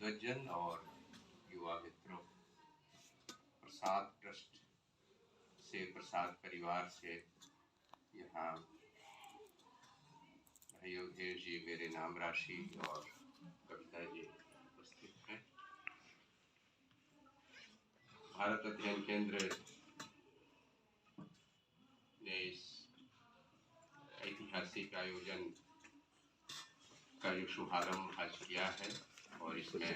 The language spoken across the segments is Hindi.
विद्वज्जन और युवा मित्रों, प्रसाद ट्रस्ट से, प्रसाद परिवार से यहाँ भाई अवधेश जी, मेरे नाम राशि और कविता जी उपस्थित हैं। भारत अध्ययन केंद्र ने इस ऐतिहासिक आयोजन का जो शुभारंभ आज किया है और इसमें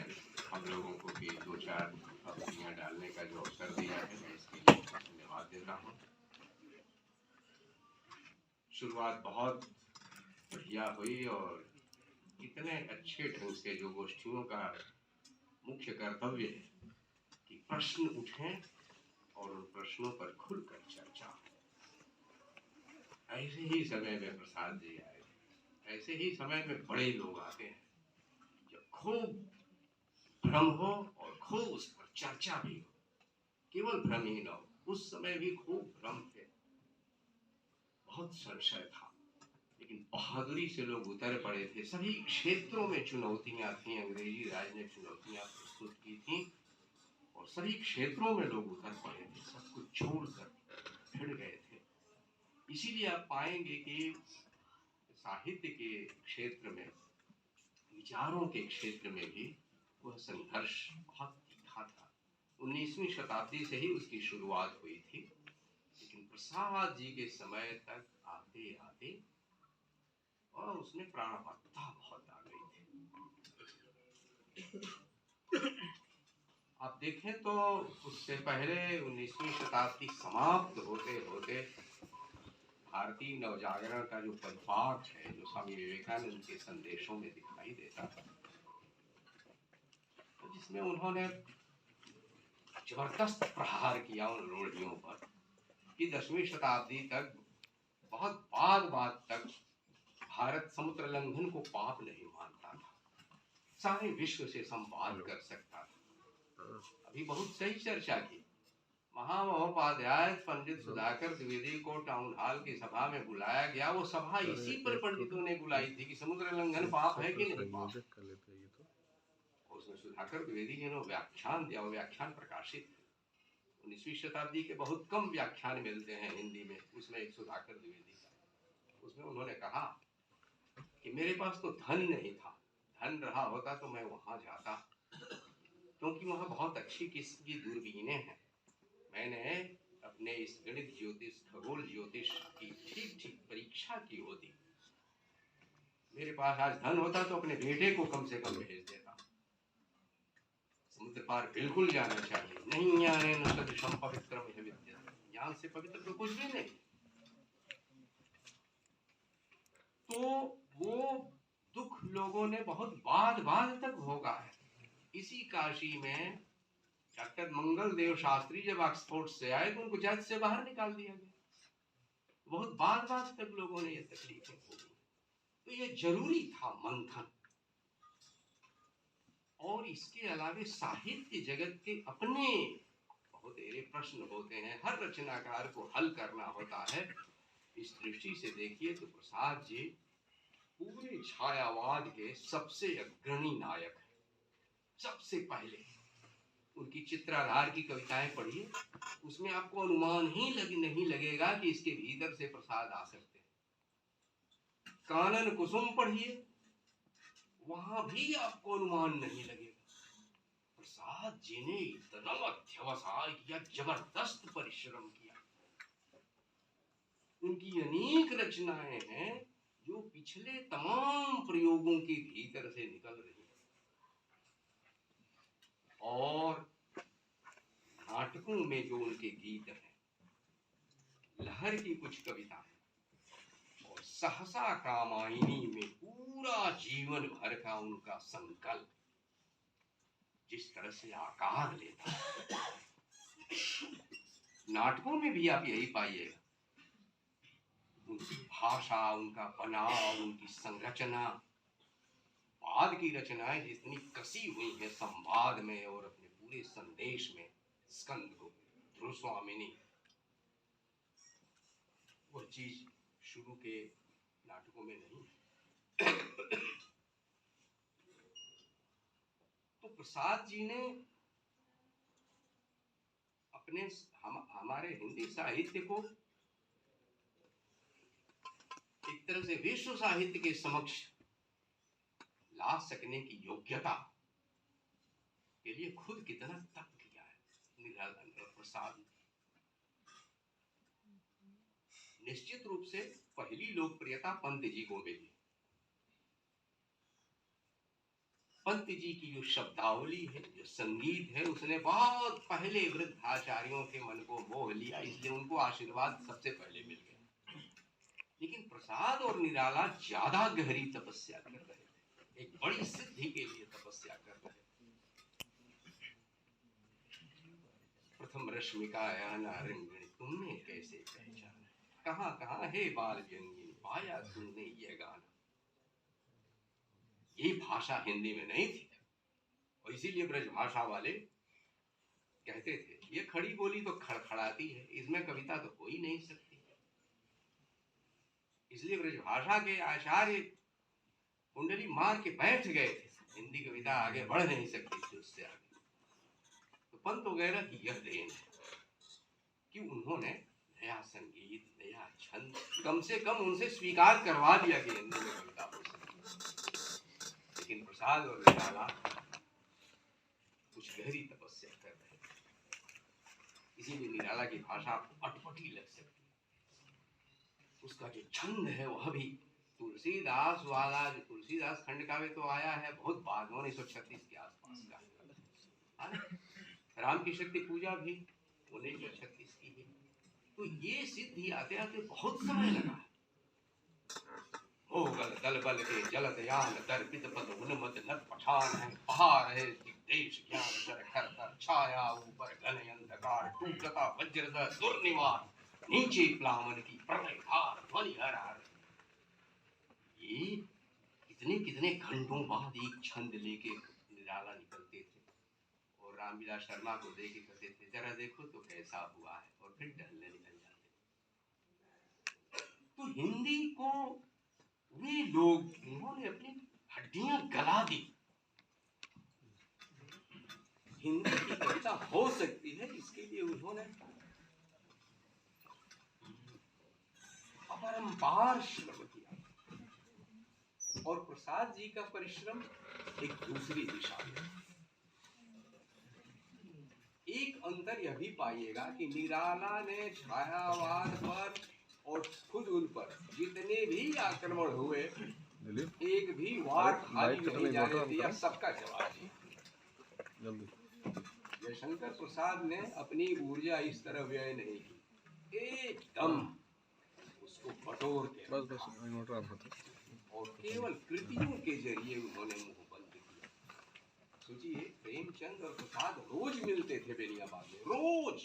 हम लोगों को भी 2-4 पंक्तियां डालने का जो अवसर दिया है, मैं इसके लिए धन्यवाद देता हूँ। शुरुआत बहुत बढ़िया हुई और इतने अच्छे ढंग से जो गोष्ठियों का मुख्य कर्तव्य है कि प्रश्न उठें और उन प्रश्नों पर खुलकर चर्चा। ऐसे ही समय में प्रसाद जी आए, ऐसे ही समय में बड़े लोग आते हैं जब खूब भ्रम हो और खूब उस पर चर्चा भी हो। केवल भ्रम ही न हो, उस समय भी खूब भ्रम थे, बहुत संशय था, लेकिन बहादुरी से लोग उतर पड़े थे। सभी क्षेत्रों में चुनौतियां थी, अंग्रेजी राज ने चुनौतियां प्रस्तुत की थी और सभी क्षेत्रों में लोग उतर पड़े थे, सब कुछ छोड़कर भिड़ गए थे। इसीलिए आप पाएंगे कि साहित्य के क्षेत्र में, विचारों के क्षेत्र में भी वह संघर्ष बहुत तीखा था। 19वीं शताब्दी से ही उसकी शुरुआत हुई थी, लेकिन प्रसाद जी के समय तक आते आते और उसमें प्राणवत्ता बहुत आ गई थी। आप देखें तो उससे पहले 19वीं शताब्दी समाप्त होते होते भारतीय नवजागरण का जो पदभाग है, जो स्वामी विवेकानंद के संदेशों में दिखाई देता है, तो जिसमें उन्होंने जबरदस्त प्रहार किया उन रूढ़ियों पर कि 10वीं शताब्दी तक, बहुत बाद तक भारत समुद्र लंघन को पाप नहीं मानता था, सारे विश्व से संवाद कर सकता था। अभी बहुत सही चर्चा की। महामहोपाध्याय पंडित सुधाकर द्विवेदी को टाउन हॉल की सभा में बुलाया गया। वो सभा इसी पर पंडितों ने बुलाई थी कि समुद्र लंघन पाप है कि नहीं पाप। उसमें सुधाकर द्विवेदी जी ने व्याख्यान दिया, वो व्याख्यान प्रकाशित। 19वीं शताब्दी के बहुत कम व्याख्यान मिलते हैं हिंदी में, उसमें एक सुधाकर द्विवेदी का। उसमें उन्होंने कहा कि मेरे पास तो धन नहीं था, धन रहा होता तो मैं वहां जाता, क्योंकि वहां बहुत अच्छी किस्म की दूरबीनें हैं। मैंने अपने इस गणित ज्योतिष, खगोल ज्योतिष की ठीक परीक्षा की होती। मेरे पास आज धन होता तो अपने बेटे को कम से कम भेज देता। समुद्र पार बिल्कुल जाना चाहिए। नहीं ज्ञाने न सदृशं पवित्रम इह विद्यते, ज्ञान से पवित्र तो कुछ भी नहीं। तो वो दुख लोगों ने बहुत बाद तक भोगा है। इसी काशी में डॉक्टर मंगल देव शास्त्री जब ऑक्सफोर्ड से आए तो उनको जज से बाहर निकाल दिया गया। बहुत बाद तक लोगों ने ये तकलीफें भोगी। तो ये जरूरी था मंथन। और इसके अलावा साहित्य जगत के अपने बहुत सारे प्रश्न होते हैं, हर रचनाकार को हल करना होता है। इस दृष्टि से देखिए तो प्रसाद जी पूरे छायावाद के सबसे अग्रणी नायक हैं। सबसे पहले उनकी चित्राधार की कविताएं पढ़िए, उसमें आपको अनुमान ही नहीं लगेगा कि इसके भीतर से प्रसाद आ सकते हैं। कानन कुसुम पढ़िए, वहां भी आपको अनुमान नहीं लगेगा। प्रसाद जी ने इतना अध्यवसाय किया, जबरदस्त परिश्रम किया। उनकी अनेक रचनाएं हैं जो पिछले तमाम प्रयोगों के भीतर से निकल रही हैं। और नाटकों में जो उनके गीत हैं, लहर की कुछ कविता है और सहसा कामायनी में पूरा जीवन भर का उनका संकल्प जिस तरह से आकार लेता है, नाटकों में भी आप यही पाइएगा। उनकी भाषा, उनका बनाव, उनकी संरचना, बाद की रचनाएं जितनी कसी हुई हैं संवाद में और अपने पूरे संदेश में, स्कंदगुप्त, ध्रुव स्वामिनी, वो चीज शुरू के नाटकों में नहीं। तो तो प्रसाद जी ने अपने हमारे हिंदी साहित्य को एक तरह से विश्व साहित्य के समक्ष ला सकने की योग्यता के लिए खुद कितना तप किया है निराला प्रसाद। निश्चित रूप से पहली लोकप्रियता पंत जी को मिली। पंत जी की जो शब्दावली है, जो संगीत है, उसने बहुत पहले वृद्धाचार्यों के मन को मोह लिया, इसलिए उनको आशीर्वाद सबसे पहले मिल गया। लेकिन प्रसाद और निराला ज्यादा गहरी तपस्या कर रहे थे, एक बड़ी सिद्धि के लिए तपस्या कर रहे थे। प्रथम रश्मिकाया नारंगिणी तुमने कैसे पहचाना, कहाँ कहाँ है बाल व्यंगिनी पाया तुमने ये गाना। ये भाषा हिंदी में नहीं थी और इसीलिए ब्रज भाषा वाले कहते थे ये खड़ी बोली तो खड़खड़ाती है, इसमें कविता तो हो ही नहीं सकती। इसलिए ब्रज भाषा के आचार्य कुंडली मार के बैठ गए थे, हिंदी कविता आगे बढ़ नहीं सकती थी उससे आगे। तो पंत वगैरह की यह देन है कि उन्होंने नया संगीत, नया छंद कम से कम उनसे स्वीकार करवा दिया कि हिंदी में कविता हो सकती। लेकिन प्रसाद और निराला कुछ गहरी तपस्या कर रहे थे, इसीलिए निराला की भाषा अटपटी लग सकती है। उसका जो छंद है वह भी तुलसीदास वाला, जो तुलसीदास खंड काव्य तो आया है बहुत बाद में 1936 के आसपास का, राम की शक्ति पूजा भी 1936 की है। तो ये सिद्धि आते आते बहुत समय लगा। होगल दल बल के जलत यान दर्पित पद उन्मत नत पठान है, पहाड़ है दिग्देश ज्ञान सर खर कर छाया ऊपर घन अंधकार टूटता वज्र दुर्निवार नीचे प्लावन की प्रलय धार ध्वनि हर हर। ये कितने कितने घंटों बाद एक छंद लेके निराला निकलते थे और रामविलास शर्मा को देके कहते थे जरा देखो तो कैसा हुआ है, और फिर टहलने निकल जाते। तो हिंदी को वे लोग, उन्होंने अपनी हड्डियां गला दी। हिंदी की कविता हो सकती है इसके लिए उन्होंने अपरंपार श्रम किया। और प्रसाद जी का परिश्रम एक दूसरी दिशा में। एक अंतर यह भी पाइएगा कि निराला ने छायावाद पर और खुद उन पर जितने भी आक्रमण हुए एक भी वार खाली नहीं जाने दिया, सबका जवाब दिया। जयशंकर प्रसाद ने अपनी ऊर्जा इस तरह व्यय नहीं की, एकदम उसको बटोर के और केवल कृतियों के जरिए उन्होंने मुंह बंद किया। सोचिए प्रेमचंद और प्रसाद रोज मिलते थे बेनियाबाद में, रोज।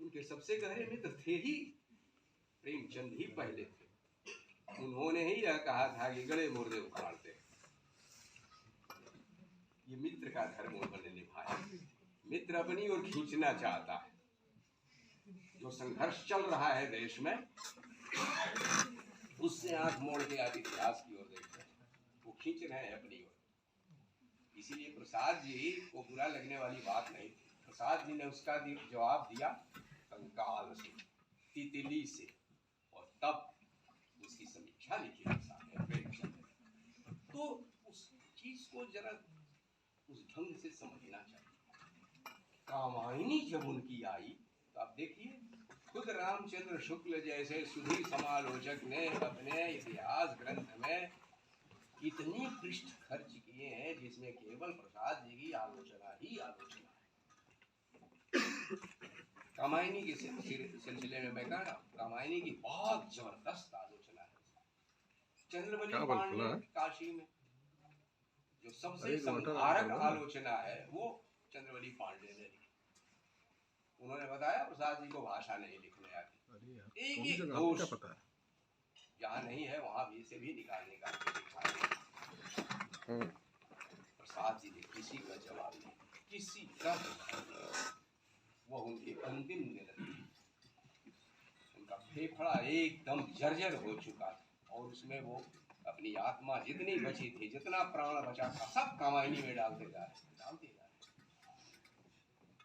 उनके सबसे गहरे मित्र थे ही प्रेमचंद ही पहले थे। उन्होंने ही यह कहा था कि गड़े मुर्दे उखाड़ते। ये मित्र का धर्म उन्होंने निभाया। मित्र अपनी ओर खींचना चाहता है। जो संघर्ष चल रहा है देश में उससे आंख मोड़ के आप इतिहास की ओर देखते हैं, वो खींच रहे हैं अपनी ओर। इसीलिए प्रसाद जी को बुरा लगने वाली बात नहीं थी। प्रसाद जी ने उसका जवाब दिया कंकाल से, तितली से, और तब उसकी समीक्षा लिखी प्रेमचंद। तो उस चीज को जरा उस ढंग से समझना चाहिए। कामायनी जब उनकी आई तो आप देखिए खुद रामचंद्र शुक्ल जैसे सुधीर समालोचक ने अपने इतिहास ग्रंथ में कितने पृष्ठ खर्च किए हैं जिसमें केवल प्रसाद जी की आलोचना ही आलोचना है। कामायनी के सिलसिले में मैं कह रहा हूँ, कामायनी की बहुत जबरदस्त आलोचना है। चंद्रवली पांडे काशी में जो सबसे संहारक आलोचना है वो चंद्रवली पांडे ने लिखी। उन्होंने बताया प्रसाद जी को भाषा नहीं लिखने आती, एक एक दोष जहाँ नहीं है वहां भी से भी निकालने का प्रसाद जी ने किसी का जवाब नहीं, किसी का। वो उनके अंतिम दिन, उनका फेफड़ा एकदम जर्जर हो चुका था और उसमें वो अपनी आत्मा जितनी बची थी, जितना प्राण बचा था, सब कामायनी में डालते जा रहे।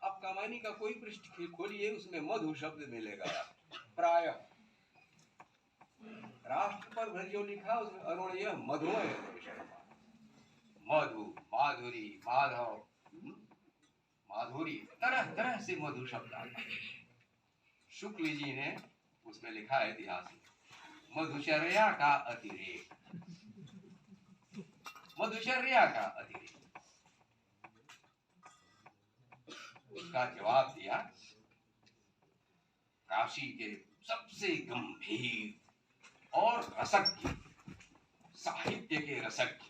अब कामायनी का कोई पृष्ठ खोलिए, उसमें मधु शब्द मिलेगा। प्राय राष्ट्र पर भर जो लिखा उसमें अरुणीय मधुमय है। मधु, माधुरी, माधव, माधुरी, तरह तरह से मधु शब्द आता है। शुक्ल जी ने उसमें लिखा है इतिहास में, मधुचर्या का अतिरेक, मधुचर्या का अतिरेक। उसका जवाब दिया काशी के सबसे गंभीर और रसज्ञ, साहित्य के रसज्ञ,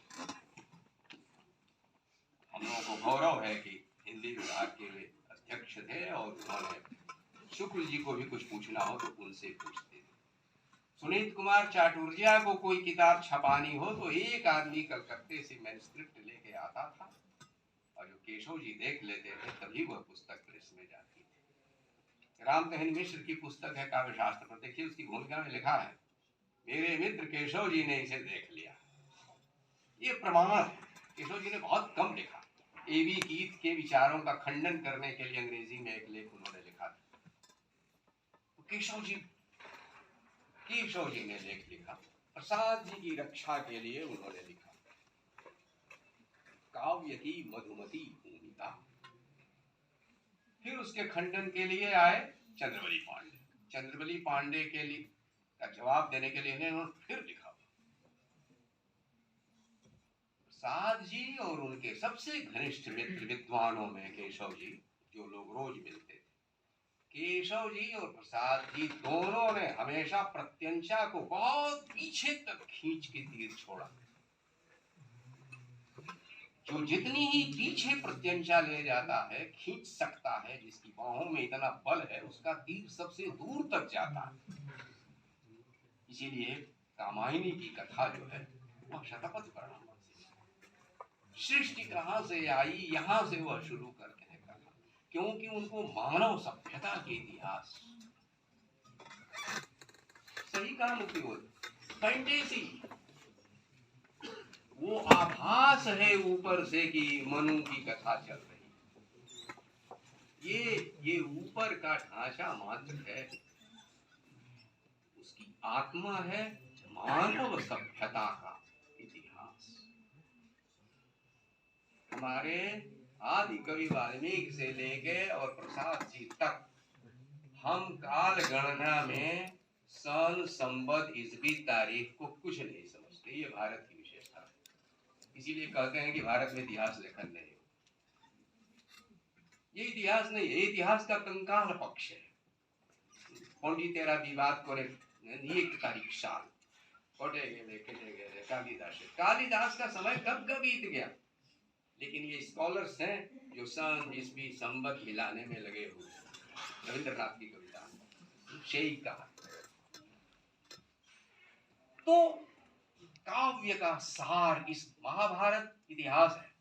हम लोगों को गौरव है कि हिंदी विभाग के वे अध्यक्ष थे और उन्होंने शुक्ल जी को भी कुछ पूछना हो तो उनसे पूछते थे। सुनीत कुमार चाटुर्जिया को कोई किताब छपानी हो तो एक आदमी कलकत्ते से मैन्युस्क्रिप्ट लेके आता था और जो केशव जी देख लेते थे तभी वह पुस्तक प्रेस में जाती थी। रामकहन मिश्र की पुस्तक है काव्य शास्त्र पर, देखिए उसकी भूमिका में लिखा है, मेरे मित्र केशव जी ने इसे देख लिया। ये प्रमाण है, केशव जी ने बहुत कम लिखा। एबी कीथ के विचारों का खंडन करने के लिए अंग्रेजी में एक लेख उन्होंने लिखा था, तो केशव जी ने लेख लिखा। प्रसाद जी की रक्षा के लिए उन्होंने लिखा काव्य की मधुमती भूमिका। फिर उसके खंडन के लिए आए चंद्रवली पांडे। चंद्रवली पांडे के लिए का जवाब देने के लिए उन्होंने फिर लिखा। प्रसाद जी और उनके सबसे घनिष्ठ मित्र विद्वानों में केशव जी, जो लोग रोज मिलते थे, केशव जी और प्रसाद जी दोनों ने हमेशा प्रत्यंचा को बहुत पीछे तक खींच के तीर छोड़ा। जो जितनी ही पीछे प्रत्यंचा ले जाता है, खींच सकता है, जिसकी बाहों में इतना बल है, उसका तीर सबसे दूर तक जाता है। इसीलिए कामायनी की कथा जो है वह शतपथ परिणाम से, सृष्टि कहां से आई यहां से वह शुरू करते हैं कथा, क्योंकि उनको मानव सभ्यता के इतिहास, सही कहा मुक्ति बोल, फैंटेसी, वो आभास है ऊपर से कि मनु की कथा चल रही। ये ऊपर का ढांचा मात्र है, उसकी आत्मा है मानव सभ्यता का इतिहास। हमारे आदि कवि वाल्मीकि से लेके और प्रसाद जी तक हम काल गणना में सन, संवत, ईस्वी, तारीख को कुछ नहीं समझते। ये भारत की विशेषता है, इसीलिए कहते हैं कि भारत में इतिहास लेखन नहीं। ये इतिहास नहीं है, ये इतिहास का कंकाल पक्ष है। पंडी तेरा विवाद करे एक तारीख साल कोटे गए कालिदास का समय कब कब बीत गया, लेकिन ये स्कॉलर्स हैं जो सन, ईस्वी, संवत मिलाने में लगे हुए। रविंद्रनाथ की कविता शेई कहा। तो काव्य का सार इस महाभारत इतिहास है।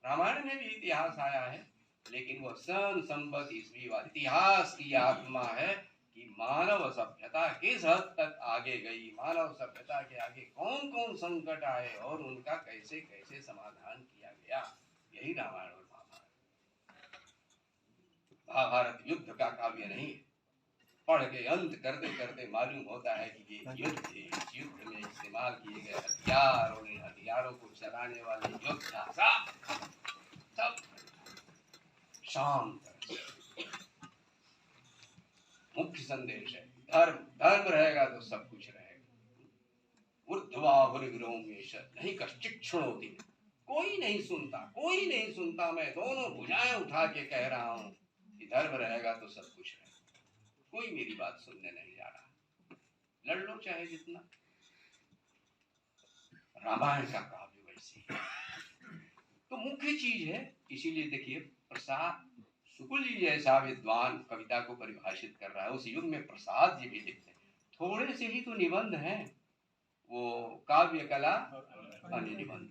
रामायण में भी इतिहास आया है, लेकिन वह सन, संवत, ईस्वी वाला इतिहास की आत्मा है कि मानव सभ्यता किस हद तक आगे गई, मानव सभ्यता के आगे कौन कौन संकट आए और उनका कैसे कैसे समाधान किया गया। यही रामायण और महाभारत। महाभारत युद्ध का काव्य नहीं है। पढ़ के अंत करते करते मालूम होता है कि ये युद्ध है, इस युद्ध में इस्तेमाल किए गए हथियार और इन हथियारों को चलाने वाले योद्धा सब शांत। मुख्य संदेश है धर्म, धर्म रहेगा तो सब कुछ रहेगा। नहीं कश्चित क्षुणोति, कोई नहीं सुनता, कोई नहीं सुनता। मैं दोनों भुजाएं उठा के कह रहा हूं कि धर्म रहेगा तो सब कुछ रहेगा। कोई मेरी बात सुनने नहीं जा रहा, लड़ लो चाहे जितना। रामायण का काव्य वैसे तो मुख्य चीज है। इसीलिए देखिए प्रसाद शुक्ल जी जैसा विद्वान कविता को परिभाषित कर रहा है, उस युग में प्रसाद जी भी लिखते हैं। थोड़े से ही तो निबंध हैं, वो काव्य कला अन्य निबंध,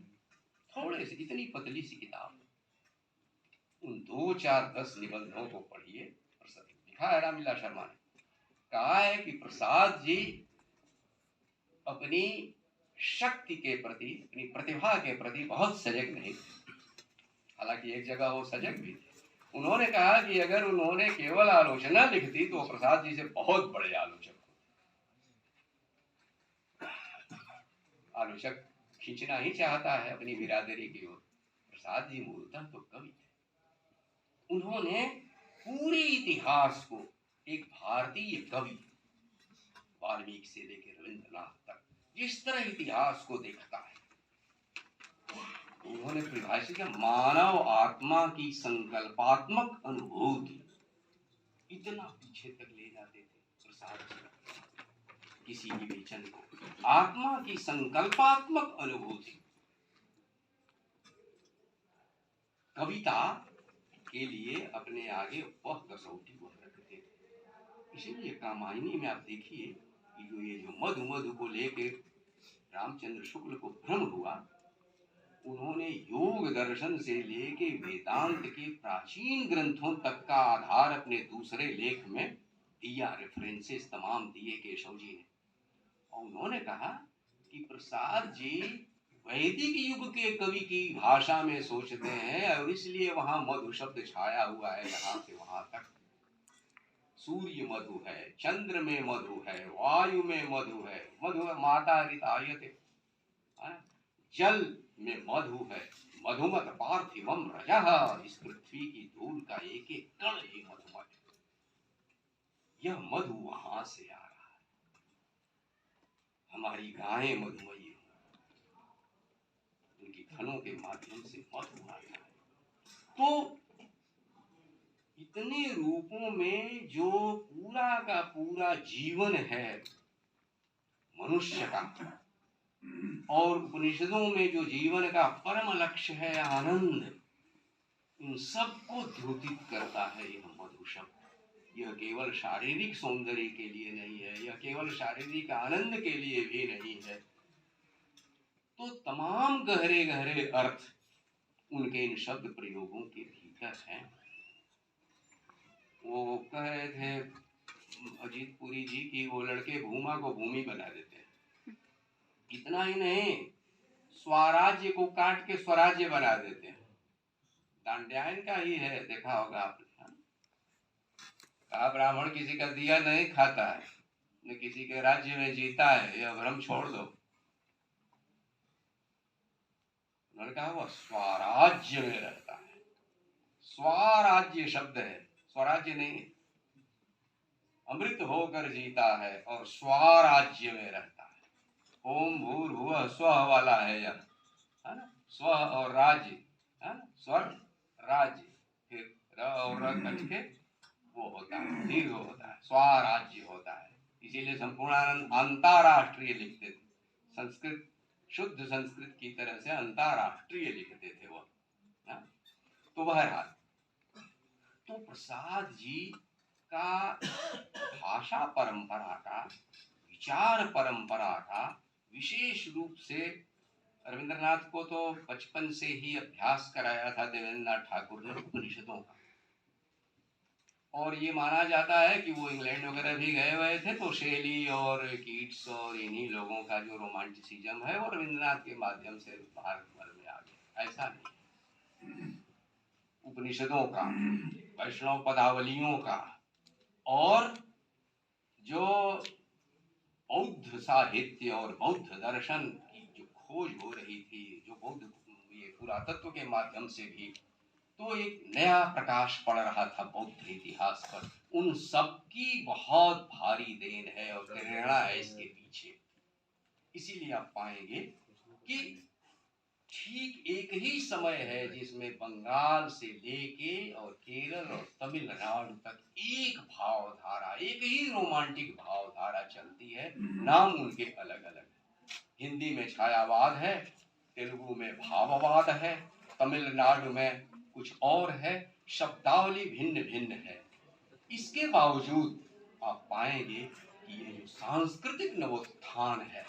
थोड़े से, इतनी पतली सी किताब, उन 2, 4, 10 निबंधों को पढ़िए। लिखा है रामलीला शर्मा ने, कहा है कि प्रसाद जी अपनी शक्ति के प्रति, अपनी प्रतिभा के प्रति बहुत सजग नहीं थे। हालांकि एक जगह वो सजग भी थे। उन्होंने कहा कि अगर उन्होंने केवल आलोचना लिख दी तो प्रसाद जी से बहुत बड़े आलोचक, आलोचक खींचना ही चाहता है अपनी बिरादरी की ओर। प्रसाद जी मूलतः तो कवि थे। उन्होंने पूरे इतिहास को एक भारतीय कवि, वाल्मीकि से लेकर रविंद्रनाथ तक जिस तरह इतिहास को देखता है, उन्होंने परिभाषित किया मानव आत्मा की संकल्पात्मक अनुभूति। इतना पीछे तक ले जाते थे प्रसाद जी किसी भी विचन को, आत्मा की संकल्पात्मक अनुभूति। कविता के लिए अपने आगे वह कसौटी वो रखते थे। इसीलिए रामायणी में आप देखिए कि जो ये जो मधु को लेकर रामचंद्र शुक्ल को भ्रम हुआ, उन्होंने योग दर्शन से लेके वेदांत के प्राचीन ग्रंथों तक का आधार अपने दूसरे लेख में दिया, रेफरेंसेस तमाम दिए केशव जी ने। और उन्होंने कहा कि प्रसाद जी वैदिक युग के कवि की भाषा में सोचते हैं और इसलिए वहां मधु शब्द छाया हुआ है, यहां से वहां तक। सूर्य मधु है, चंद्र में मधु है, वायु में मधु है, मधु माता हरितायते, जल में मधु है, मधुमत पार्थिवम रजः, इस पृथ्वी की धूल का एक एक कण ही मधुमत। यह मधु वहां से आ रहा है। हमारी गायें मधुमयी, उनकी थनों के माध्यम से मधु आता है। तो इतने रूपों में जो पूरा का पूरा जीवन है मनुष्य का, और उपनिषदों में जो जीवन का परम लक्ष्य है आनंद, इन सबको द्योतित करता है यह मधु शब्द। यह केवल शारीरिक सौंदर्य के लिए नहीं है, यह केवल शारीरिक आनंद के लिए भी नहीं है। तो तमाम गहरे गहरे अर्थ उनके इन शब्द प्रयोगों के भीतर हैं। वो कह रहे थे अजीत पुरी जी की वो लड़के भूमा को भूमि बना देते हैं। इतना ही नहीं, स्वराज्य को काट के स्वराज्य बना देते हैं। दांड्यायन का ही है, देखा होगा आपने। कहा ब्राह्मण किसी का दिया नहीं खाता है, न किसी के राज्य में जीता है, यह भ्रम छोड़ दो। उन्होंने कहा वह स्वराज्य में रहता है। स्वराज्य शब्द है, स्वराज्य नहीं है। अमृत होकर जीता है और स्वराज्य में रहता है। ओम भूर्भुवः स्वः वाला है यह, है ना? स्व और राज्य, है ना? स्वर राज्य, फिर र और र कट के वो होता है, दीर्घ होता है, स्वराज्य होता है। इसीलिए संपूर्णानंद अंतरराष्ट्रीय लिखते थे। संस्कृत, शुद्ध संस्कृत की तरह से अंतरराष्ट्रीय लिखते थे वो। तो बहरहाल, तो प्रसाद जी का भाषा परंपरा का, विचार परंपरा का विशेष रूप से रविंद्रनाथ को तो बचपन से ही अभ्यास कराया था देवेंद्रनाथ ठाकुर ने उपनिषदों का। और ये माना जाता है कि वो इंग्लैंड वगैरह भी गए हुए थे, तो शेली और कीट्स और इन्हीं लोगों का जो रोमांटिसिज्म है वो रविंद्रनाथ के माध्यम से भारत भर में आ गया। ऐसा नहीं, उपनिषदों का, वैष्णव पदावलियों का, और जो बौद्ध साहित्य और बौद्ध दर्शन की जो खोज हो रही थी, जो बौद्ध ये पुरातत्व के माध्यम से भी, तो एक नया प्रकाश पड़ रहा था बौद्ध इतिहास पर। उन सब की बहुत भारी देन है और प्रेरणा है इसके पीछे। इसीलिए आप पाएंगे कि ठीक एक ही समय है जिसमें बंगाल से लेके और केरल और तमिलनाडु तक एक भावधारा, एक ही रोमांटिक भावधारा चलती है। नाम उनके अलग अलग है। हिंदी में छायावाद है, तेलुगु में भाववाद है, तमिलनाडु में कुछ और है, शब्दावली भिन्न भिन्न है। इसके बावजूद आप पाएंगे कि ये जो सांस्कृतिक नवोत्थान है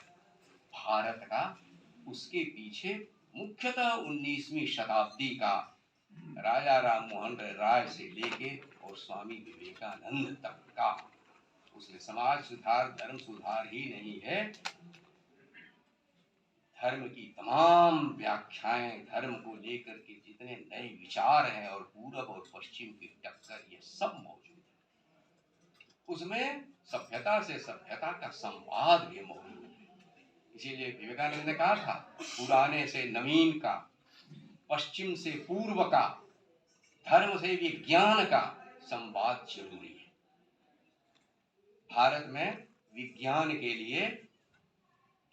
भारत का, उसके पीछे मुख्यतः 19वीं शताब्दी का राजा राम मोहन राय से लेके और स्वामी विवेकानंद तक का, उसमें समाज सुधार, धर्म सुधार ही नहीं है, धर्म की तमाम व्याख्याएं, धर्म को लेकर के जितने नए विचार हैं और पूरब और पश्चिम की टक्कर, ये सब मौजूद है। उसमें सभ्यता से सभ्यता का संवाद भी मौजूद है। इसीलिए विवेकानंद ने कहा था, पुराने से नवीन का, पश्चिम से पूर्व का, धर्म से विज्ञान का संवाद जरूरी है। भारत में विज्ञान के लिए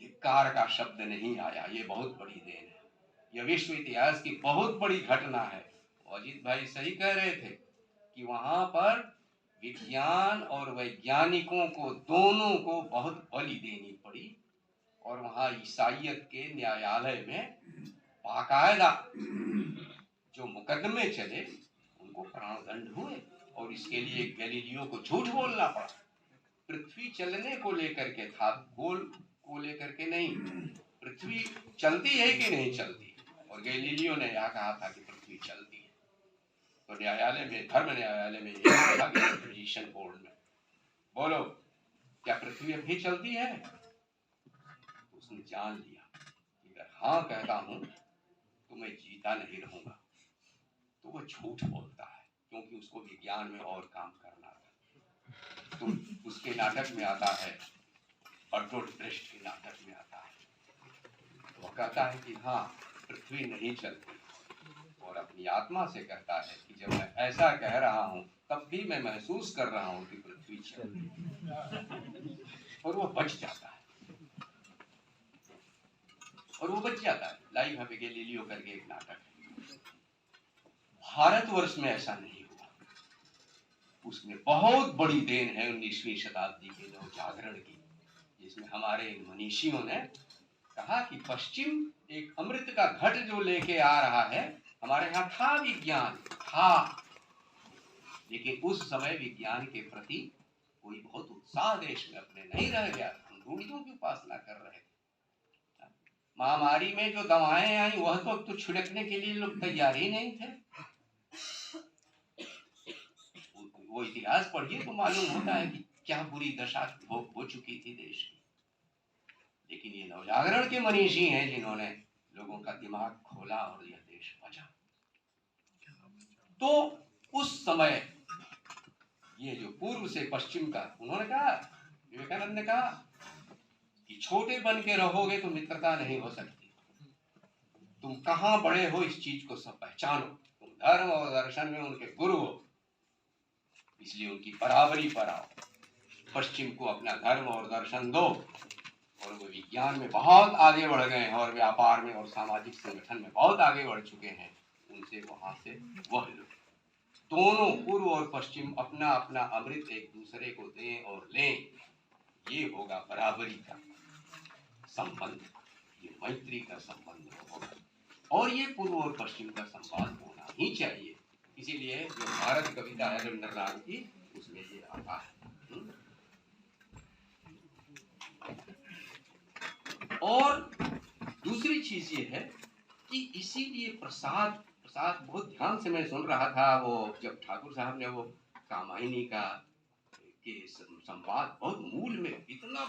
धिक्कार का शब्द नहीं आया, ये बहुत बड़ी देन है। यह विश्व इतिहास की बहुत बड़ी घटना है। अजीत भाई सही कह रहे थे कि वहां पर विज्ञान और वैज्ञानिकों को, दोनों को बहुत बलि देनी पड़ी, और वहां ईसाइयत के न्यायालय में बाकायदा जो मुकदमे चले उनको प्राणदंड हुए, और इसके लिए गैलीलियो को झूठ बोलना पड़ा। पृथ्वी चलने को लेकर के था, गोल को लेकर के नहीं। पृथ्वी चलती है कि नहीं चलती, और गैलीलियो ने यह कहा था कि पृथ्वी चलती है। तो न्यायालय में, धर्म न्यायालय में यह कहा, पोजीशन बोर्ड में, बोलो क्या पृथ्वी अभी चलती है? तो उसने जान लिया कि अगर हाँ कहता हूं तो मैं जीता नहीं रहूंगा, तो वो झूठ बोलता है, क्योंकि उसको विज्ञान में और काम करना था। तो उसके नाटक में आता है, बर्टोल्ट ब्रेख्ट के नाटक में आता है, तो वो कहता है कि हाँ पृथ्वी नहीं चलती, और अपनी आत्मा से कहता है कि जब मैं ऐसा कह रहा हूं तब भी मैं महसूस कर रहा हूं कि पृथ्वी चलती है, और वो बच जाता है। लाइव ऑफ गैलीलियो करके एक नाटक है। भारतवर्ष में ऐसा नहीं हुआ। उसमें बहुत बड़ी देन है 19वीं शताब्दी के नवजागरण की, जिसमें हमारे मनीषियों ने कहा कि पश्चिम एक अमृत का घट जो लेके आ रहा है। हमारे यहाँ था विज्ञान, था, लेकिन उस समय विज्ञान के प्रति कोई बहुत उत्साह देश में अपने नहीं रह गया। हम रूढ़ियों की उपासना कर रहे थे। महामारी में जो दवाएं आई वह तो छिड़कने के लिए लोग तैयार ही नहीं थे। वो इतिहास पढ़िए तो मालूम होता है कि क्या बुरी दशा हो चुकी थी देश की। लेकिन ये नवजागरण के मनीषी हैं जिन्होंने लोगों का दिमाग खोला और यह देश बचा। तो उस समय ये जो पूर्व से पश्चिम का, उन्होंने कहा, विवेकानंद ने कहा कि छोटे बन के रहोगे तो मित्रता नहीं हो सकती। तुम कहां बड़े हो इस चीज को सब पहचानो। तुम धर्म और दर्शन में उनके गुरु हो, इसलिए उनकी बराबरी पर आओ। पश्चिम को अपना धर्म और दर्शन दो, और वो विज्ञान में बहुत आगे बढ़ गए हैं और व्यापार में और सामाजिक संगठन में बहुत आगे बढ़ चुके हैं। उनसे वहां से वह लो। दोनों पूर्व और पश्चिम अपना अपना अमृत एक दूसरे को दें और लें। ये होगा बराबरी का संबंध, ये मैत्री का संबंध होगा, और ये पूर्व और पश्चिम का संवाद होना ही चाहिए। इसीलिए जो भारत कविता है रविंद्रनाथ की, उसमें ये आता है। और दूसरी चीज ये है कि इसीलिए प्रसाद बहुत ध्यान से मैं सुन रहा था, वो जब ठाकुर साहब ने वो कामायनी का के संवाद बहुत मूल में इतना,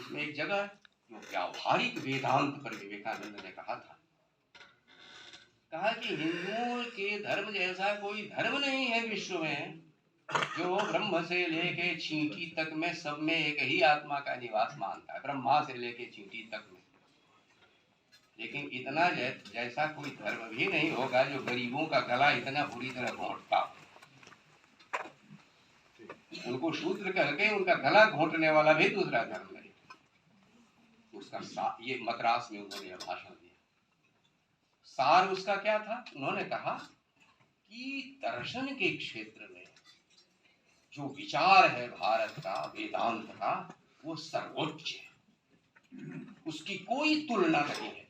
उसमें एक जगह जो व्यावहारिक वेदांत पर विवेकानंद ने कहा कि हिंदुओं के धर्म जैसा कोई धर्म नहीं है विश्व में, जो ब्रह्म से लेके चींटी तक में सब में एक ही आत्मा का निवास मानता है, ब्रह्मा से लेके चींटी तक में। लेकिन इतना जैसा कोई धर्म भी नहीं होगा जो गरीबों का गला इतना बुरी तरह घोंटता हो। उनको शूद्र करके उनका गला घोंटने वाला भी दूसरा धर्म नहीं। उसका ये मद्रास में उन्होंने यह भाषण दिया। सार उसका क्या था? उन्होंने कहा कि दर्शन के क्षेत्र में जो विचार है भारत का, वेदांत का, वो सर्वोच्च है, उसकी कोई तुलना नहीं है।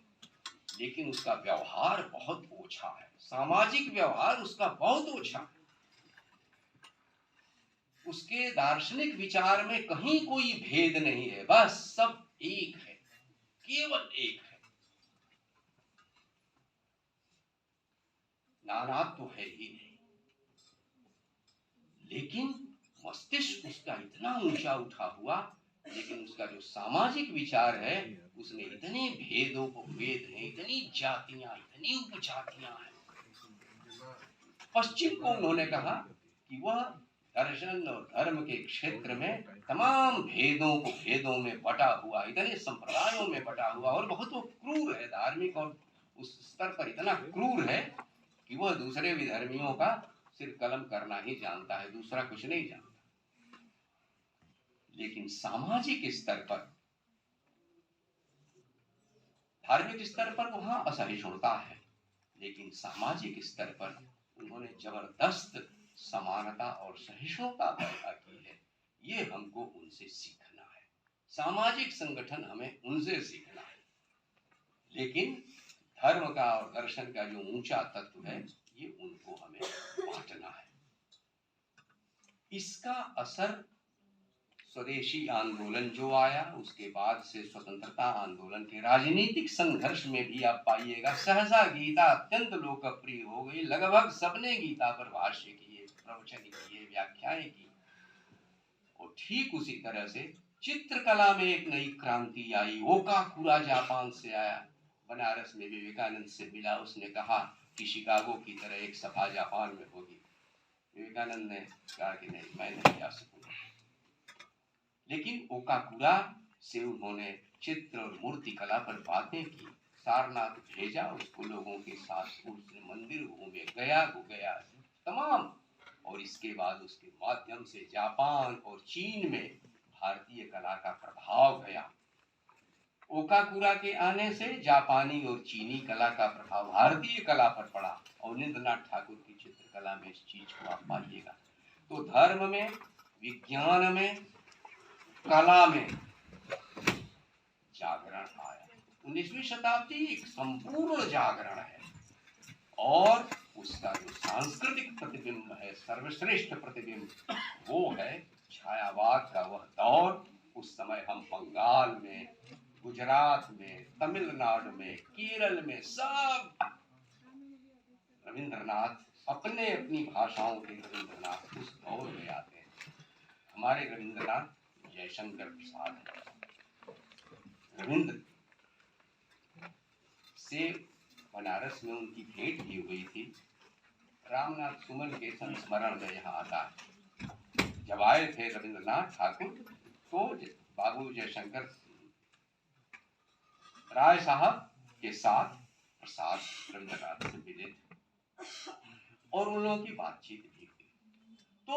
लेकिन उसका व्यवहार बहुत ओछा है, सामाजिक व्यवहार उसका बहुत ओछा है। उसके दार्शनिक विचार में कहीं कोई भेद नहीं है, बस सब एक है, केवल एक है, नानात्व तो है ही नहीं। लेकिन मस्तिष्क उसका इतना ऊंचा उठा हुआ लेकिन उसका जो सामाजिक विचार है उसमें इतने भेद हैं, इतनी जातियां, इतनी उपजातियां हैं। पश्चिम को उन्होंने कहा कि वह दर्शन और धर्म के क्षेत्र में तमाम भेदों में बटा हुआ, इतने संप्रदायों में बटा हुआ, और बहुत वो क्रूर है, धार्मिक और उस स्तर पर इतना क्रूर है कि वह दूसरे विधर्मियों का सिर कलम करना ही जानता है, दूसरा कुछ नहीं जानता। लेकिन सामाजिक स्तर पर, धार्मिक स्तर पर वहां असहिष्णुता है, लेकिन सामाजिक स्तर पर उन्होंने जबरदस्त समानता और सहिष्णुता पैदा की है। ये हमको उनसे सीखना है, सामाजिक संगठन हमें उनसे सीखना है। लेकिन धर्म का और दर्शन का जो ऊंचा तत्व है, ये उनको हमें बांटना है। इसका असर स्वदेशी आंदोलन जो आया, उसके बाद से स्वतंत्रता आंदोलन के राजनीतिक संघर्ष में भी आप पाइएगा। सहसा गीता अत्यंत लोकप्रिय हो गई, लगभग सबने गीता पर भाष्य किए, प्रवचन किए, व्याख्याएं की। और ठीक उसी तरह से चित्रकला में एक नई क्रांति आई। ओकाकुरा जापान से आया, बनारस में विवेकानंद से मिला, उसने कहा कि शिकागो की तरह एक सभा जापान में होगी। विवेकानंद ने कहा कि नहीं, मैं नहीं जा सकूंगा। लेकिन ओकाकुरा से उन्होंने चित्र और मूर्ति कला पर बातें की, सारनाथ भेजा उसको लोगों के साथ, उसने मंदिर घूमे, गया तमाम, और इसके बाद उसके माध्यम से जापान और चीन में भारतीय कला का प्रभाव गया। ओकाकुरा के आने से जापानी और चीनी कला का प्रभाव भारतीय कला पर पड़ा, और अवनींद्रनाथ ठाकुर की चित्रकला में इस चीज को आप पाइएगा। तो धर्म में, विज्ञान में, कला में जागरण आया। 19वीं शताब्दी एक संपूर्ण जागरण है, और उसका जो सांस्कृतिक प्रतिबिंब है, सर्वश्रेष्ठ प्रतिबिंब, वो है छायावाद का वह दौर। उस समय हम बंगाल में, गुजरात में, तमिलनाडु में, केरल में सब रविंद्रनाथ अपने अपनी भाषाओं के रविंद्रनाथ उस दौर में आते हैं। हमारे रविंद्रनाथ जयशंकर प्रसाद है। रविंद्र से बनारस में उनकी भेंट भी हुई थी। रामनाथ सुमन के संस्मरण में यहाँ आता है, जब आए थे रविंद्रनाथ ठाकुर तो बाबू जयशंकर राय साहब के साथ प्रसाद रविंद्रनाथ से मिले थे, और उन लोगों की बातचीत भी हुई। तो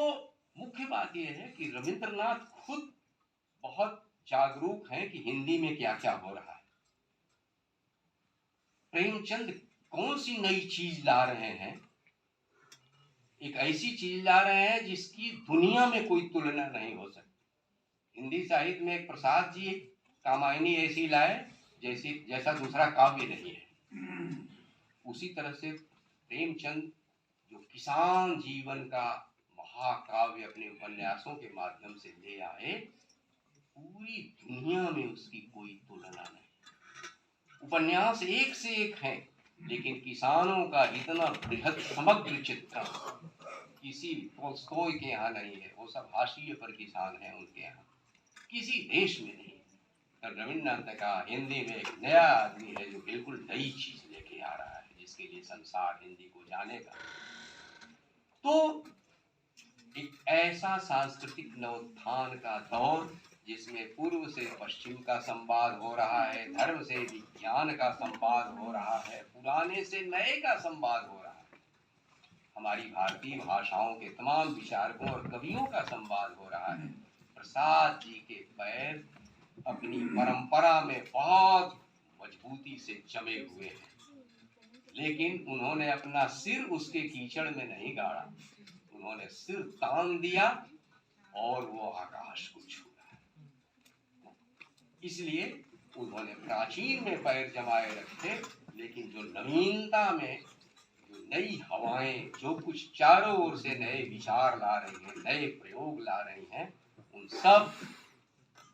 मुख्य बात यह है कि रविंद्रनाथ खुद बहुत जागरूक हैं कि हिंदी में क्या क्या हो रहा है। प्रेमचंद कौन सी नई चीज ला रहे हैं, एक ऐसी चीज ला रहे हैं जिसकी दुनिया में कोई तुलना नहीं हो सकती। हिंदी साहित्य में एक प्रसाद जी कामायनी ऐसी लाए जैसा दूसरा काव्य नहीं है। उसी तरह से प्रेमचंद जो किसान जीवन का महाकाव्य अपने उपन्यासों के माध्यम से ले आए, पूरी दुनिया में उसकी कोई तुलना नहीं। उपन्यास एक से एक हैं, लेकिन किसानों का इतना बृहद समग्र चित्रण किसी टोल्स्टॉय के यहाँ नहीं है। वो सब हाशिए पर किसान हैं, उनके यहाँ किसी देश में नहीं। तो रविन्द्रनाथ ने कहा हिंदी में एक नया आदमी है जो बिल्कुल नई चीज लेके आ रहा है, जिसके लिए संसार हिंदी को जानेगा। तो एक ऐसा सांस्कृतिक नवोत्थान का दौर जिसमें पूर्व से पश्चिम का संवाद हो रहा है, धर्म से विज्ञान का संवाद हो रहा है, पुराने से नए का संवाद हो रहा है, हमारी भारतीय भाषाओं के तमाम विचारकों और कवियों का संवाद हो रहा है। प्रसाद जी के पैर अपनी परंपरा में बहुत मजबूती से जमे हुए हैं, लेकिन उन्होंने अपना सिर उसके कीचड़ में नहीं गाड़ा, उन्होंने सिर तान दिया और वो आकाश को छू रहा है। इसलिए उन्होंने प्राचीन में पैर जमाए रखे, लेकिन जो नवीनता में, जो नई हवाएं, जो कुछ चारों ओर से नए विचार ला रही हैं, नए प्रयोग ला रही हैं, उन सब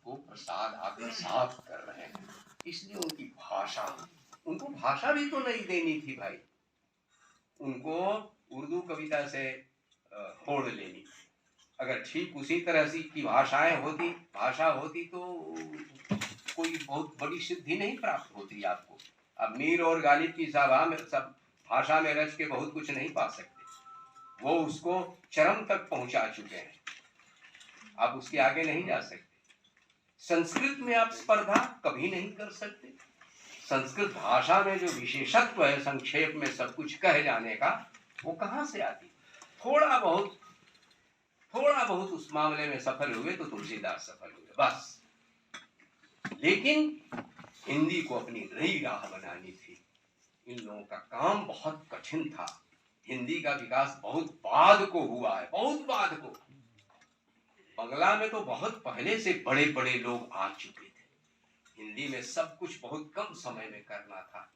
को प्रसाद आत्मसात कर रहे हैं। इसलिए उनकी भाषा, उनको भाषा भी तो नहीं देनी थी भाई, उनको उर्दू कविता से होड़ लेनी, अगर ठीक उसी तरह से की भाषा होती तो कोई बहुत बड़ी सिद्धि नहीं प्राप्त होती आपको। अब मीर और गालिब की सभा में सब भाषा में रच के बहुत कुछ नहीं पा सकते, वो उसको चरम तक पहुंचा चुके हैं, आप उसके आगे नहीं जा सकते। संस्कृत में आप स्पर्धा कभी नहीं कर सकते। संस्कृत भाषा में जो विशेषत्व है संक्षेप में सब कुछ कह जाने का, वो कहाँ से आती? थोड़ा बहुत उस मामले में सफल हुए तो तुलसीदास सफल हुए बस। लेकिन हिंदी को अपनी नई राह बनानी थी। इन लोगों का काम बहुत कठिन था। हिंदी का विकास बहुत बाद को हुआ है, बहुत बाद को। बंगला में तो बहुत पहले से बड़े बड़े लोग आ चुके थे। हिंदी में सब कुछ बहुत कम समय में करना था।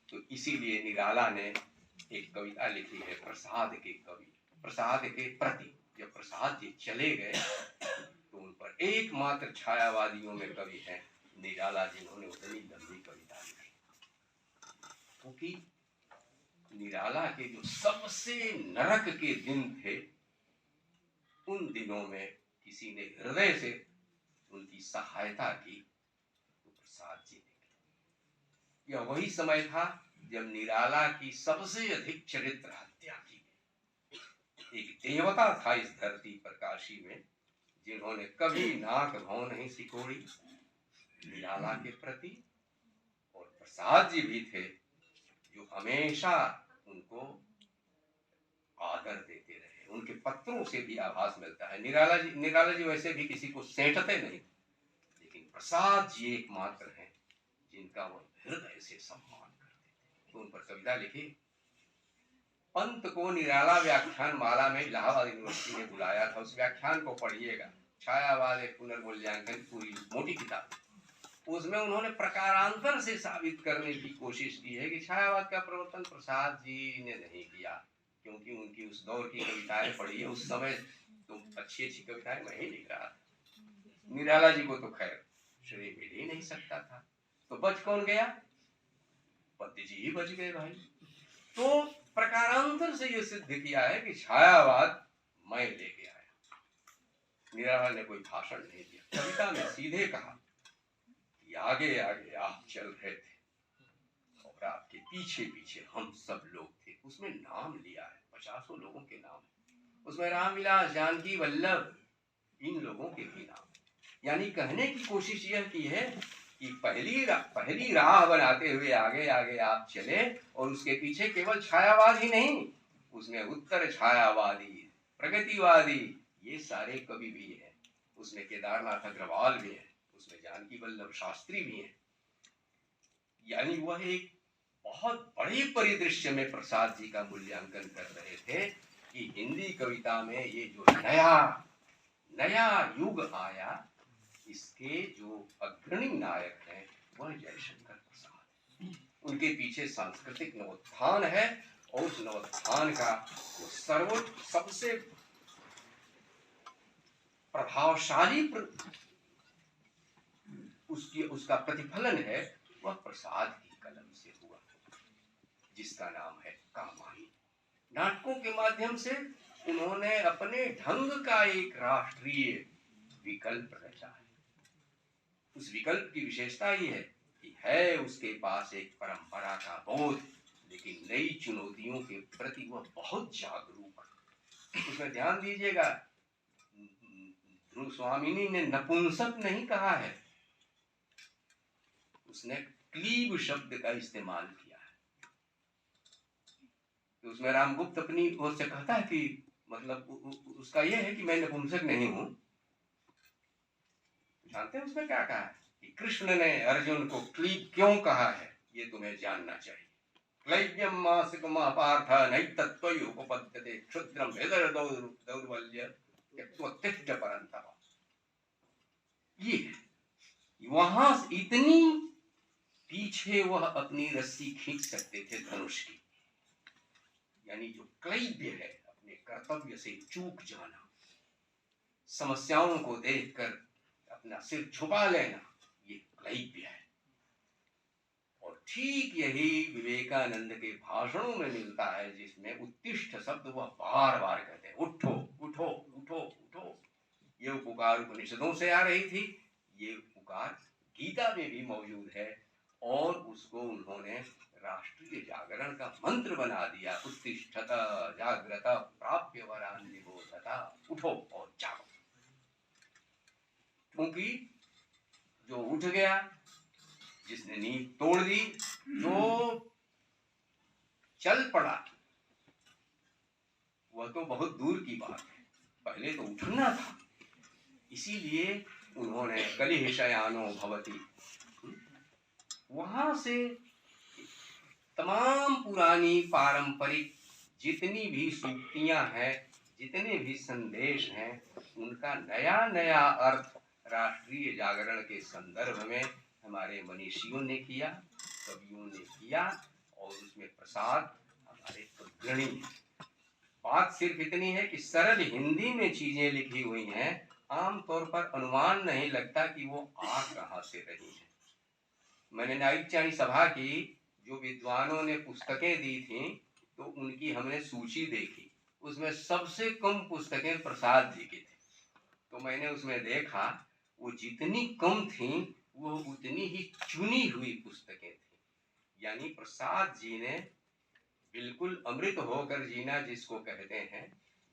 तो इसीलिए निराला ने एक कविता लिखी है, प्रसाद के कवि, प्रसाद के प्रति। जब प्रसाद जी चले गए तो उन पर एकमात्र छायावादियों में कवि हैं निराला, जिन्होंने उतनी लंबी कविता लिखी। क्योंकि निराला के जो सबसे नरक के दिन थे, उन दिनों में किसी ने हृदय से उनकी सहायता की तो प्रसाद जी ने। यह वही समय था जब निराला की सबसे अधिक चरित्र हत्या की गई। एक देवता था इस धरती पर काशी में, जिन्होंने कभी नाक भौं नहीं सिकोड़ी निराला के प्रति। और प्रसाद जी भी थे जो हमेशा उनको आदर देते रहे। उनके पत्रों से भी आभास मिलता है। निराला जी वैसे भी किसी को सेंटते नहीं, लेकिन प्रसाद जी एकमात्र हैं जिनका वो हृदय से सम्मान करते थे। तो उन पर कविता लिखी। पंत को निराला व्याख्यान माला में इलाहाबाद यूनिवर्सिटी ने बुलाया था, उस व्याख्यान को पढ़िएगा। छायावाद एक पुनर्मूल्यांकन, पूरी मोटी किताब। उसमें उन्होंने प्रकारांतर से साबित करने की कोशिश की है कि छायावाद का प्रवर्तन प्रसाद जी ने नहीं किया, क्योंकि उनकी उस दौर की कविताएं पढ़ी है। उस समय तो अच्छी अच्छी कविताएं मैं ही लिख रहा था। निराला जी को तो खैर श्रेय मिल ही नहीं सकता था, तो बच कौन गया? पति जी ही बच गए भाई। तो प्रकारांतर से यह सिद्ध किया है कि छायावाद मैं लेके आया। निराला ने कोई भाषण नहीं दिया, कविता में सीधे कहा कि आगे आगे आप चल रहे थे और आपके पीछे पीछे हम सब लोग थे। उसमें नाम लिया है, 50 लोगों के नाम। उसमें रामविलास, जानकी वल्लभ, इन लोगों के भी नाम। यानी कहने की कोशिश यह की है कि पहली राह बनाते हुए आगे आगे आप चले, और उसके पीछे केवल छायावाद ही नहीं, उसमें उत्तर छायावादी, प्रगतिवादी, ये सारे कवि भी हैं। उसमें केदारनाथ अग्रवाल भी हैं, उसमें जानकी वल्लभ शास्त्री भी हैं। यानी वह एक बहुत बड़े परिदृश्य में प्रसाद जी का मूल्यांकन कर रहे थे कि हिंदी कविता में ये जो नया युग आया, इसके जो अग्रणी नायक हैं वह जयशंकर प्रसाद। उनके पीछे सांस्कृतिक नवोत्थान है, और उस नवोत्थान का जो सबसे प्रभावशाली उसका प्रतिफलन है, वह प्रसाद की कलम से हुआ, जिसका नाम है कामायनी। नाटकों के माध्यम से उन्होंने अपने ढंग का एक राष्ट्रीय विकल्प रचा है। उस विकल्प की विशेषता ये है कि है उसके पास एक परंपरा का बोध, लेकिन नई चुनौतियों के प्रति वह बहुत जागरूक है। उसमें ध्यान दीजिएगा, ध्रुव स्वामिनी ने नपुंसक नहीं कहा है, उसने क्लीब शब्द का इस्तेमाल किया है। तो उसमें रामगुप्त अपनी ओर से कहता है कि मतलब उसका यह है कि मैं नपुंसक नहीं हूं। जानते हैं उसमें क्या कहा है कि कृष्ण ने अर्जुन को क्लीब क्यों कहा है, ये तुम्हें जानना चाहिए। क्लैब्यम मासिकमा पार्थ नैतत्त्वयि उपपद्यते क्षुद्रम वेदर दौर्बल्य यत्त्वतिष्ठ परन्तप। ये वहां इतनी पीछे वह अपनी रस्सी खींच सकते थे धनुष की। यानी जो क्लैब्य है, अपने कर्तव्य से चूक जाना, समस्याओं को देखकर अपना सिर झुका लेना, ये क्लैब्य है। और ठीक यही विवेकानंद के भाषणों में मिलता है, जिसमें उत्तिष्ठ शब्द वह बार बार कहते हैं, उठो उठो उठो। उठो उठो। ये पुकार उपनिषदों से आ रही थी, ये पुकार गीता में भी मौजूद है, और उसको उन्होंने राष्ट्रीय जागरण का मंत्र बना दिया। उत्तिष्ठत जाग्रत प्राप्य वरान निबोधता, उठो और जागो। क्योंकि जो उठ गया, जिसने नींद तोड़ दी, जो चल पड़ा, वह तो बहुत दूर की बात है, पहले तो उठना था। इसीलिए उन्होंने कलिह शयानो भवति, वहां से तमाम पुरानी पारंपरिक जितनी भी सूक्तियां हैं, जितने भी संदेश हैं, उनका नया नया अर्थ राष्ट्रीय जागरण के संदर्भ में हमारे मनीषियों ने किया, कवियों ने किया, और उसमें प्रसाद हमारे अग्रणी है। बात सिर्फ इतनी है कि सरल हिंदी में चीजें लिखी हुई हैं, आमतौर पर अनुमान नहीं लगता कि वो आ कहाँ से रही है। मैंने नाइकचाणी सभा की जो विद्वानों ने पुस्तकें दी थी, तो उनकी हमने सूची देखी, उसमें सबसे कम पुस्तकें प्रसाद जी की थी। तो मैंने उसमें देखा, वो जितनी कम थी वो उतनी ही चुनी हुई पुस्तकें थी। यानी प्रसाद जी ने बिल्कुल अमृत होकर जीना जिसको कहते हैं,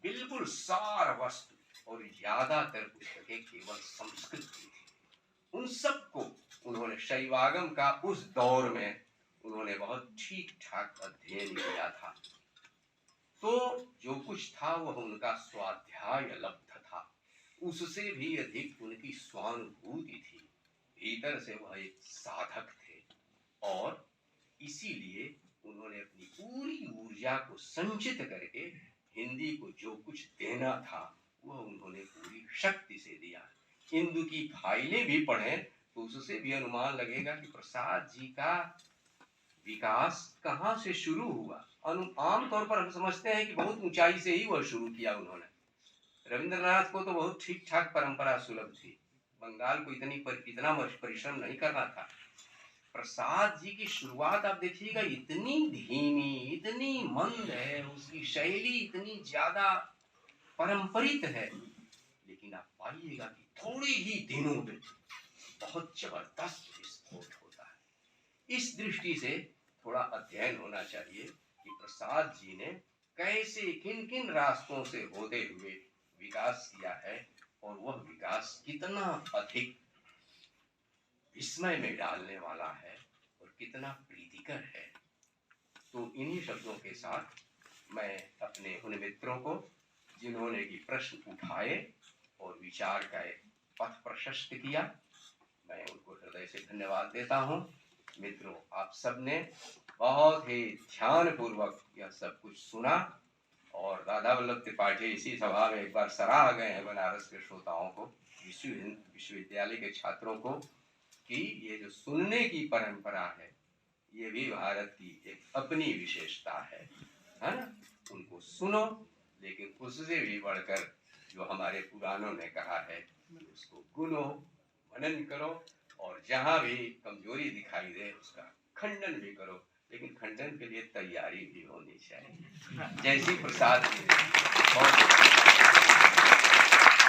बिल्कुल सार वस्तु, और ज्यादातर पुस्तकें केवल संस्कृत की थी। उन सबको उन्होंने शैवागम का उस दौर में उन्होंने बहुत ठीक ठाक अध्ययन किया था। तो जो कुछ था वह उनका स्वाध्याय लब्ध था, उससे भी अधिक उनकी स्वानुभूति थी। भीतर से वह एक साधक थे, और इसीलिए उन्होंने अपनी पूरी ऊर्जा को संचित करके हिंदी को जो कुछ देना था वह उन्होंने पूरी शक्ति से दिया। इंदु की फाइलें भी पढ़ें तो उससे भी अनुमान लगेगा कि प्रसाद जी का विकास कहाँ से शुरू हुआ। आमतौर पर हम समझते हैं कि बहुत ऊंचाई से ही वह शुरू किया उन्होंने। रविंद्रनाथ को तो बहुत ठीक ठाक परंपरा सुलभ थी, बंगाल को इतना परिश्रम नहीं करना था। प्रसाद जी की शुरुआत आप देखिएगा, इतनी धीमी, इतनी मंद है, उसकी शैली इतनी ज्यादा पारंपरिक है, लेकिन आप पाइएगा कि थोड़े ही दिनों में बहुत जबरदस्त विस्फोट होता है। इस दृष्टि से थोड़ा अध्ययन होना चाहिए कि प्रसाद जी ने कैसे किन किन रास्तों से होते हुए विकास किया है, और वह विकास कितना अधिक विस्मय में डालने वाला है और कितना प्रीतिकर है। तो इन्हीं शब्दों के साथ मैं अपने उन मित्रों को जिन्होंने कि प्रश्न उठाए और विचार का एक पथ प्रशस्त किया, मैं उनको हृदय से धन्यवाद देता हूँ। मित्रों, आप सबने बहुत ही ध्यान पूर्वक यह सब कुछ सुना, और राधा वल्लभ त्रिपाठी इसी सभा में एक बार सराह गए हैं बनारस के श्रोताओं को, विश्वविद्यालय के छात्रों को, कि ये जो सुनने की परंपरा है ये भी भारत की एक अपनी विशेषता है ना। उनको सुनो, लेकिन उससे भी बढ़कर जो हमारे पुराणों ने कहा है उसको गुनो, मनन करो, और जहाँ भी कमजोरी दिखाई दे उसका खंडन भी करो, लेकिन खंडन के लिए तैयारी भी होनी चाहिए। जैसी प्रसाद